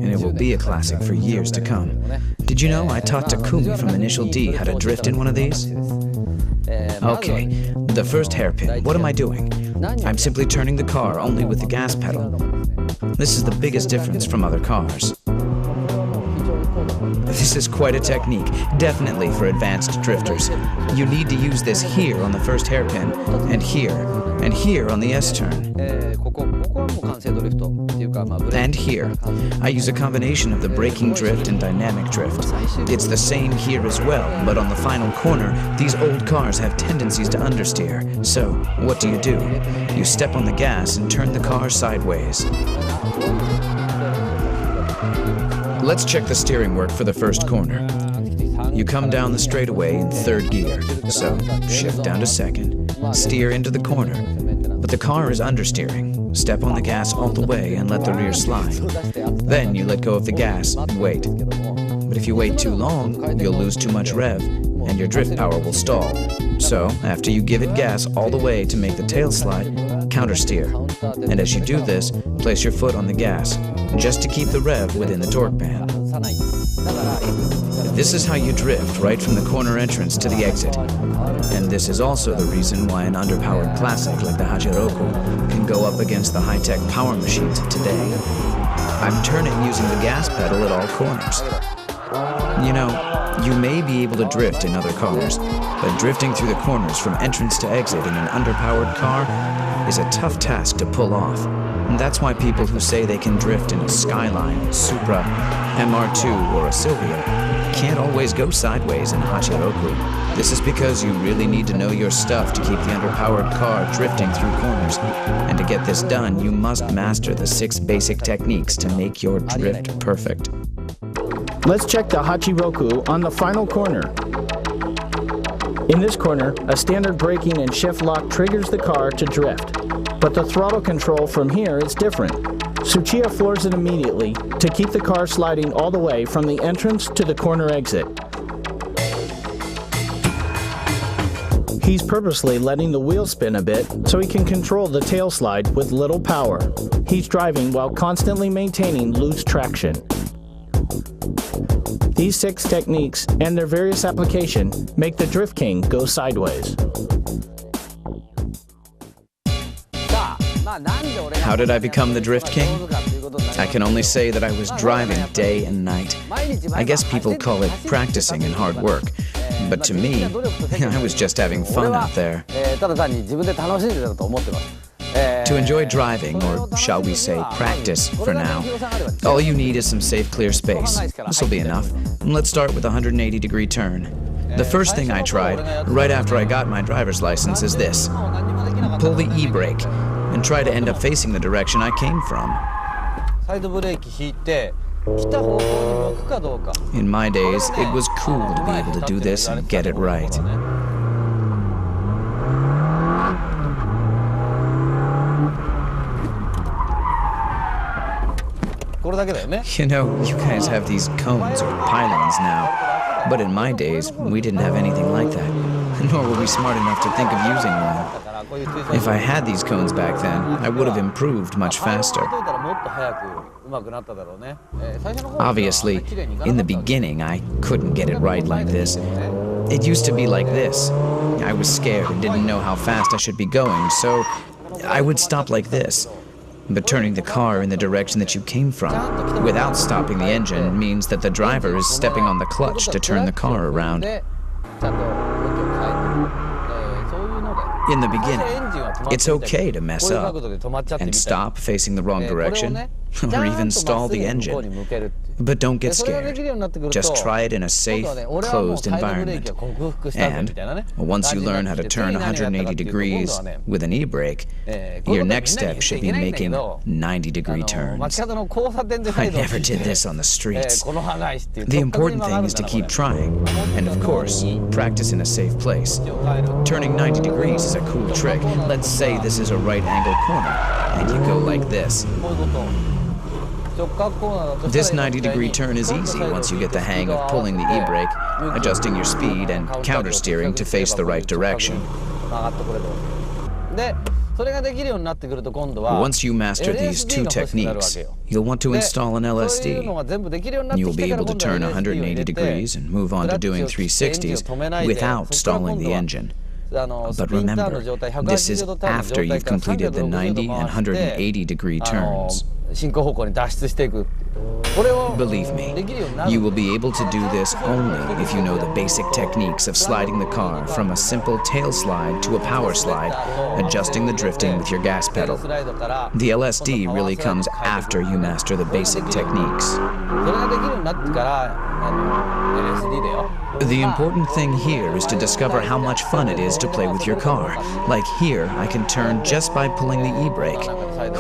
and it will be a classic for years to come. Did you know I taught Takumi from Initial D how to drift in one of these? Okay, the first hairpin, what am I doing? I'm simply turning the car only with the gas pedal. This is the biggest difference from other cars. This is quite a technique, definitely for advanced drifters. You need to use this here on the first hairpin, and here on the S-turn. And here. I use a combination of the braking drift and dynamic drift. It's the same here as well, but on the final corner, these old cars have tendencies to understeer. So, what do? You step on the gas and turn the car sideways. Let's check the steering work for the first corner. You come down the straightaway in third gear, so shift down to second, steer into the corner, but the car is understeering. Step on the gas all the way and let the rear slide. Then you let go of the gas and wait. But if you wait too long, you'll lose too much rev, and your drift power will stall. So, after you give it gas all the way to make the tail slide, countersteer. And as you do this, place your foot on the gas, just to keep the rev within the torque band. This is how you drift right from the corner entrance to the exit. And this is also the reason why an underpowered classic like the Hachiroku can go up against the high-tech power machines of today. I'm turning using the gas pedal at all corners. You know, you may be able to drift in other cars, but drifting through the corners from entrance to exit in an underpowered car is a tough task to pull off. And that's why people who say they can drift in a Skyline, Supra, MR2, or a Silvia can't always go sideways in Hachiroku. This is because you really need to know your stuff to keep the underpowered car drifting through corners. And to get this done, you must master the 6 basic techniques to make your drift perfect. Let's check the Hachiroku on the final corner. In this corner, a standard braking and shift lock triggers the car to drift. But the throttle control from here is different. Tsuchiya floors it immediately to keep the car sliding all the way from the entrance to the corner exit. He's purposely letting the wheel spin a bit so he can control the tail slide with little power. He's driving while constantly maintaining loose traction. These 6 techniques and their various application make the Drift King go sideways. How did I become the Drift King? I can only say that I was driving day and night. I guess people call it practicing and hard work. But to me, I was just having fun out there. To enjoy driving, or shall we say practice for now, all you need is some safe, clear space. This will be enough. Let's start with a 180-degree turn. The first thing I tried, right after I got my driver's license, is this. Pull the e-brake, and try to end up facing the direction I came from. In my days, it was cool to be able to do this and get it right. You know, you guys have these cones or pylons now, but in my days, we didn't have anything like that, nor were we smart enough to think of using one. If I had these cones back then, I would have improved much faster. Obviously, in the beginning, I couldn't get it right like this. It used to be like this. I was scared and didn't know how fast I should be going, so I would stop like this. But turning the car in the direction that you came from, without stopping the engine, means that the driver is stepping on the clutch to turn the car around. In the beginning, it's okay to mess up and stop facing the wrong direction, or even stall the engine. But don't get scared. Just try it in a safe, closed environment. And once you learn how to turn 180 degrees with an e-brake, your next step should be making 90-degree turns. I never did this on the streets. The important thing is to keep trying, and of course, practice in a safe place. Turning 90 degrees is a cool trick. Let's say this is a right-angle corner, and you go like this. This 90-degree turn is easy once you get the hang of pulling the e-brake, adjusting your speed, and countersteering to face the right direction. Once you master these two techniques, you'll want to install an LSD. You'll be able to turn 180 degrees and move on to doing 360s without stalling the engine. But remember, this is after you've completed the 90 and 180 degree turns. Believe me, you will be able to do this only if you know the basic techniques of sliding the car from a simple tail slide to a power slide, adjusting the drifting with your gas pedal. The LSD really comes after you master the basic techniques. The important thing here is to discover how much fun it is to play with your car. Like here, I can turn just by pulling the e-brake.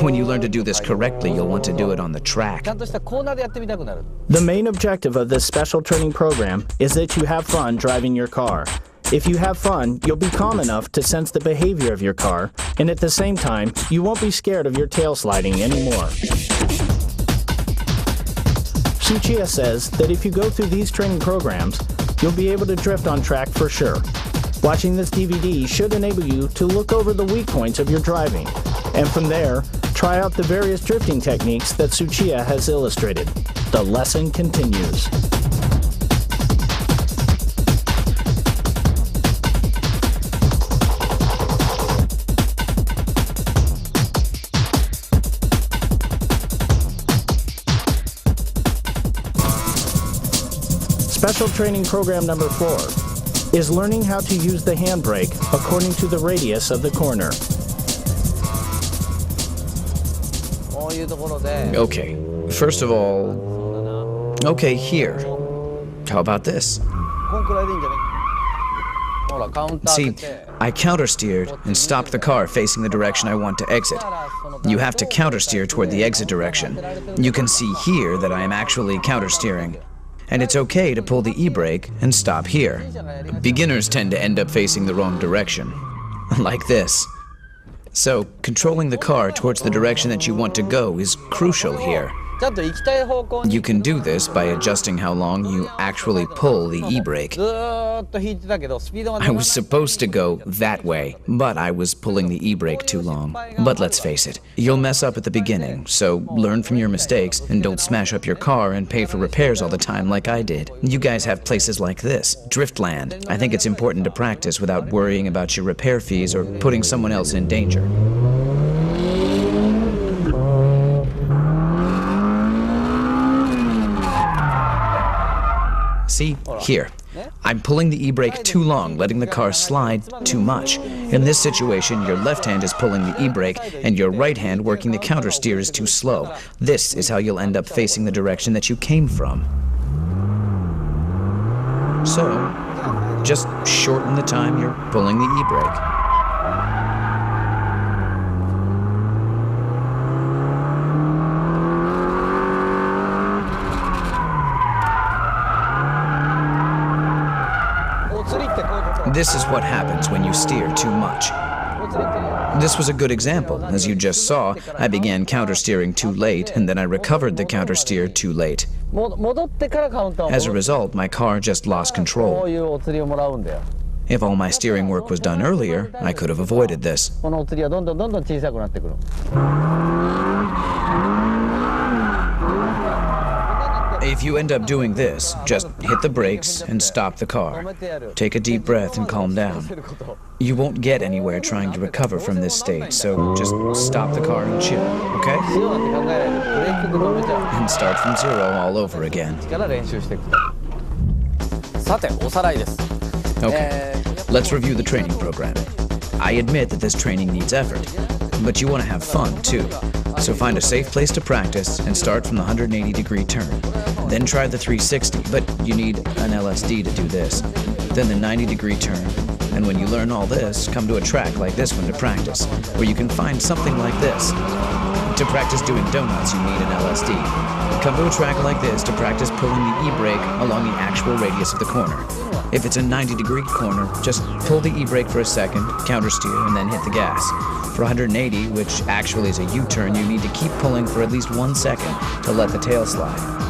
When you learn to do this correctly, you'll want to do it on the track. The main objective of this special training program is that you have fun driving your car. If you have fun, you'll be calm enough to sense the behavior of your car, and at the same time, you won't be scared of your tail sliding anymore. Tsuchiya says that if you go through these training programs, you'll be able to drift on track for sure. Watching this DVD should enable you to look over the weak points of your driving, and from there, try out the various drifting techniques that Tsuchiya has illustrated. The lesson continues. Special training program number 4 is learning how to use the handbrake according to the radius of the corner. Okay, first of all, okay, here. How about this? See, I countersteered and stopped the car facing the direction I want to exit. You have to countersteer toward the exit direction. You can see here that I am actually countersteering. And it's okay to pull the e-brake and stop here. Beginners tend to end up facing the wrong direction, like this. So, controlling the car towards the direction that you want to go is crucial here. You can do this by adjusting how long you actually pull the e-brake. I was supposed to go that way, but I was pulling the e-brake too long. But let's face it, you'll mess up at the beginning, so learn from your mistakes and don't smash up your car and pay for repairs all the time like I did. You guys have places like this, Driftland. I think it's important to practice without worrying about your repair fees or putting someone else in danger. See, here, I'm pulling the e-brake too long, letting the car slide too much. In this situation, your left hand is pulling the e-brake, and your right hand working the countersteer is too slow. This is how you'll end up facing the direction that you came from. So, just shorten the time you're pulling the e-brake. This is what happens when you steer too much. This was a good example. As you just saw, I began countersteering too late, and then I recovered the countersteer too late. As a result, my car just lost control. If all my steering work was done earlier, I could have avoided this. If you end up doing this, just hit the brakes and stop the car. Take a deep breath and calm down. You won't get anywhere trying to recover from this state, so just stop the car and chill, okay? And start from zero all over again. Okay, let's review the training program. I admit that this training needs effort, but you want to have fun too. So find a safe place to practice and start from the 180-degree turn. Then try the 360, but you need an LSD to do this. Then the 90-degree turn. And when you learn all this, come to a track like this one to practice, where you can find something like this. To practice doing donuts, you need an LSD. Come to a track like this to practice pulling the e-brake along the actual radius of the corner. If it's a 90-degree corner, just pull the e-brake for a second, countersteer, and then hit the gas. For 180, which actually is a U-turn, you need to keep pulling for at least 1 second to let the tail slide.